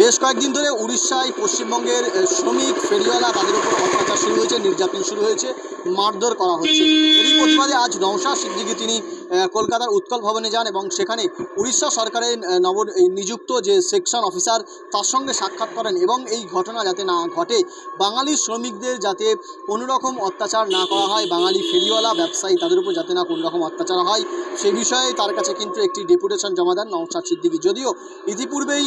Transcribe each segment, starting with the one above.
বেশ কয়েকদিন ধরে উড়িষ্যায় পশ্চিমবঙ্গের শ্রমিক ফেরিওয়ালা তাদের উপর অত্যাচার শুরু হয়েছে, নির্যাতন শুরু হয়েছে, মারধর করা হচ্ছে। এরই প্রতিবাদে আজ নওশাদ সিদ্দিকী তিনি কলকাতার উৎকল ভবনে যান এবং সেখানে উড়িষ্যা সরকারের নিযুক্ত যে সেকশন অফিসার তার সঙ্গে সাক্ষাৎ করেন এবং এই ঘটনা যাতে না ঘটে, বাঙালি শ্রমিকদের যাতে কোনো রকম অত্যাচার না করা হয়, বাঙালি ফেরিওয়ালা ব্যবসায়ী তাদের উপর যাতে না কোনো রকম অত্যাচার হয়, সে বিষয়ে তার কাছে কিন্তু একটি ডেপুটেশন জমা দেন নওশাদ সিদ্দিকী। যদিও ইতিপূর্বেই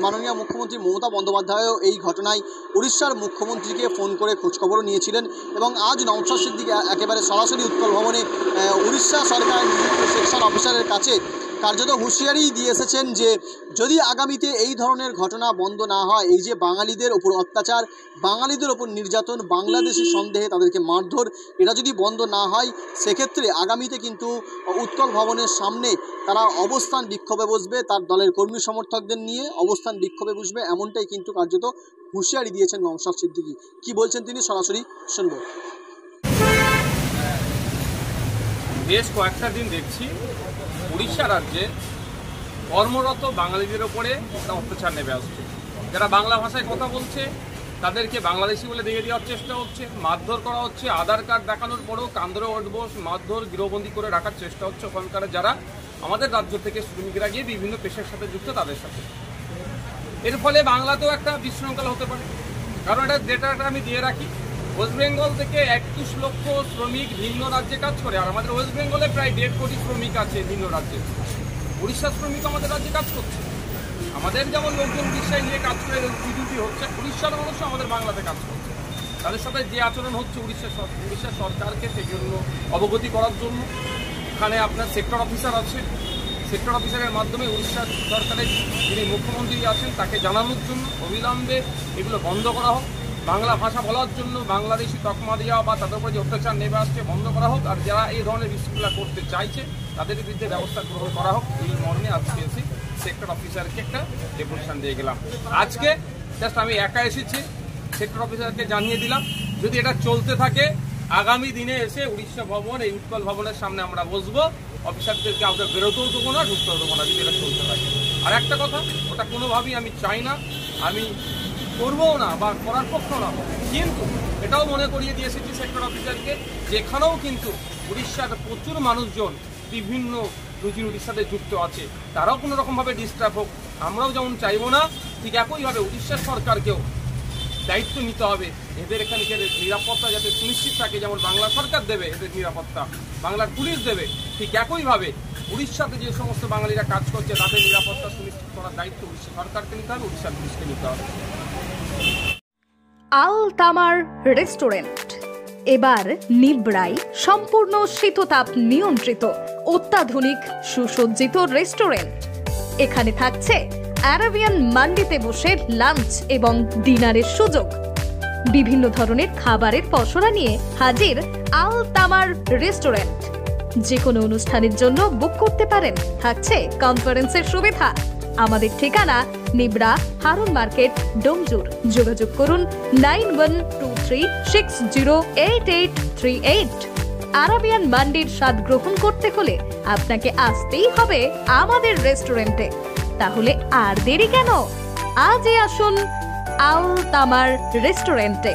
মাননীয় মুখ্যমন্ত্রী মমতা বন্দ্যোপাধ্যায়ও এই ঘটনায় উড়িষ্যার মুখ্যমন্ত্রীকে ফোন করে খোঁজখবরও নিয়েছিলেন এবং আজ নওশাদ সিদ্দিকী একেবারে সরাসরি উৎকল ভবনে উড়িষ্যা সরকারের নিযুক্ত সেকশন অফিসারের কাছে কার্যত হুঁশিয়ারি দিয়ে এসেছেন যে যদি আগামীতে এই ধরনের ঘটনা বন্ধ না হয়, এই যে বাঙালিদের ওপর অত্যাচার, বাঙালিদের ওপর নির্যাতন, বাংলাদেশি সন্দেহে তাদেরকে মারধর, এটা যদি বন্ধ না হয় সেক্ষেত্রে আগামীতে কিন্তু উৎকল ভবনের সামনে তারা অবস্থান বিক্ষোভে বসবে, তার দলের কর্মী সমর্থকদের নিয়ে অবস্থান বিক্ষোভে বসবে, এমনটাই কিন্তু কার্যত হুঁশিয়ারি দিয়েছেন নওশাদ সিদ্দিকী। কি বলছেন তিনি সরাসরি শুনব। বেশ কয়েকটা দিন দেখছি উড়িষ্যা রাজ্যে কর্মরত বাঙালিদের ওপরে একটা অত্যাচার নেমে আসছে। যারা বাংলা ভাষায় কথা বলছে তাদেরকে বাংলাদেশি বলে দিয়ে দেওয়ার চেষ্টা হচ্ছে, মারধর করা হচ্ছে, আধার কার্ড দেখানোর পরেও কান্দরে উঠবো, মারধর গৃহবন্দী করে রাখার চেষ্টা হচ্ছে ওখানকার যারা আমাদের রাজ্য থেকে শ্রমিকরা গিয়ে বিভিন্ন পেশার সাথে যুক্ত তাদের সাথে। এর ফলে বাংলাতেও একটা বিশৃঙ্খলা হতে পারে। কারণ এটা ডেটাটা আমি দিয়ে রাখি, ওয়েস্ট বেঙ্গল থেকে 21 লক্ষ শ্রমিক ভিন্ন রাজ্যে কাজ করে, আর আমাদের ওয়েস্ট বেঙ্গলে প্রায় 1.5 কোটি শ্রমিক আছে ভিন্ন রাজ্যে। উড়িষ্যার শ্রমিক আমাদের রাজ্যে কাজ করছে। আমাদের যেমন লোকজন উড়িষ্যায় নিয়ে কাজ করে ডিউটি হচ্ছে, উড়িষ্যার মানুষ আমাদের বাংলাতে কাজ করছে। তাদের সাথে যে আচরণ হচ্ছে উড়িষ্যা সরকারকে সেই জন্য অবগতি করার জন্য এখানে আপনার সেক্টর অফিসার আছে, সেক্টর অফিসারের মাধ্যমে উড়িষ্যা সরকারের যিনি মুখ্যমন্ত্রী আছেন তাকে জানানোর জন্য অবিলম্বে এগুলো বন্ধ করা হোক, বাংলা ভাষা বলার জন্য বাংলাদেশি তকমা দেওয়া বা তাদের উপরে যে অত্যাচার নেমে আসছে বন্ধ করা হোক, আর যারা এই ধরনের বিশৃঙ্খলা করতে চাইছে তাদের বিরুদ্ধে ব্যবস্থা গ্রহণ করা হোক। এই মর্মে আজকে এসে সেক্টর অফিসারকে একটা ডেপুটেশন দিয়ে গেলাম। আজকে জাস্ট আমি একা এসেছি, সেক্টর অফিসারকে জানিয়ে দিলাম যদি এটা চলতে থাকে আগামী দিনে এসে উড়িষ্যা ভবন, এই উৎকল ভবনের সামনে আমরা বসবো, অফিসারদেরকে আমরা বেরোতেও দেবো না, ঢুকতেও দেবো না যদি এটা চলতে থাকে। আর একটা কথা, ওটা কোনোভাবেই আমি চাই না, আমি করবও না বা করার পক্ষ না, কিন্তু এটাও মনে করিয়ে দিয়ে এসেছি সেক্টর অফিসারকে যেখানেও কিন্তু উড়িষ্যার প্রচুর মানুষজন বিভিন্ন রুজি রুটির সাথে যুক্ত আছে, তারাও কোনো রকমভাবে ডিস্টার্ব হোক আমরাও যেমন চাইবো না, ঠিক একইভাবে উড়িষ্যা সরকারকেও দায়িত্ব নিতে হবে এদের এখানকার নিরাপত্তা যাতে সুনিশ্চিত থাকে। যেমন বাংলা সরকার দেবে এদের নিরাপত্তা, বাংলার পুলিশ দেবে, ঠিক একইভাবে উড়িষ্যাতে যে সমস্ত বাঙালিরা কাজ করছে তাদের নিরাপত্তা সুনিশ্চিত করার দায়িত্ব উড়িষ্যা সরকারকে নিতে হবে, উড়িষ্যার পুলিশকে নিতে হবে। আল তামার রেস্টুরেন্ট এবার নিবড়াই সম্পূর্ণ শীততাপ নিয়ন্ত্রিত অত্যাধুনিক সুসজ্জিত রেস্টুরেন্ট। এখানে থাকছে আরাবিয়ান মান্ডিতে বসে লাঞ্চ এবং ডিনারের সুযোগ। বিভিন্ন ধরনের খাবারের পসরা নিয়ে হাজির আল তামার রেস্টুরেন্ট। যে কোনো অনুষ্ঠানের জন্য বুক করতে পারেন, থাকছে কনফারেন্সের সুবিধা। আমাদের ঠিকানা নিবড়া হারুন মার্কেট, ডোমজুর। যোগাযোগ করুন 9123608838। আরাবিয়ান মান্ডির স্বাদ গ্রহণ করতে হলে আপনাকে আসতেই হবে আমাদের রেস্টুরেন্টে। তাহলে আর দেরি কেন, আজই আসুন আল তামার রেস্টুরেন্টে।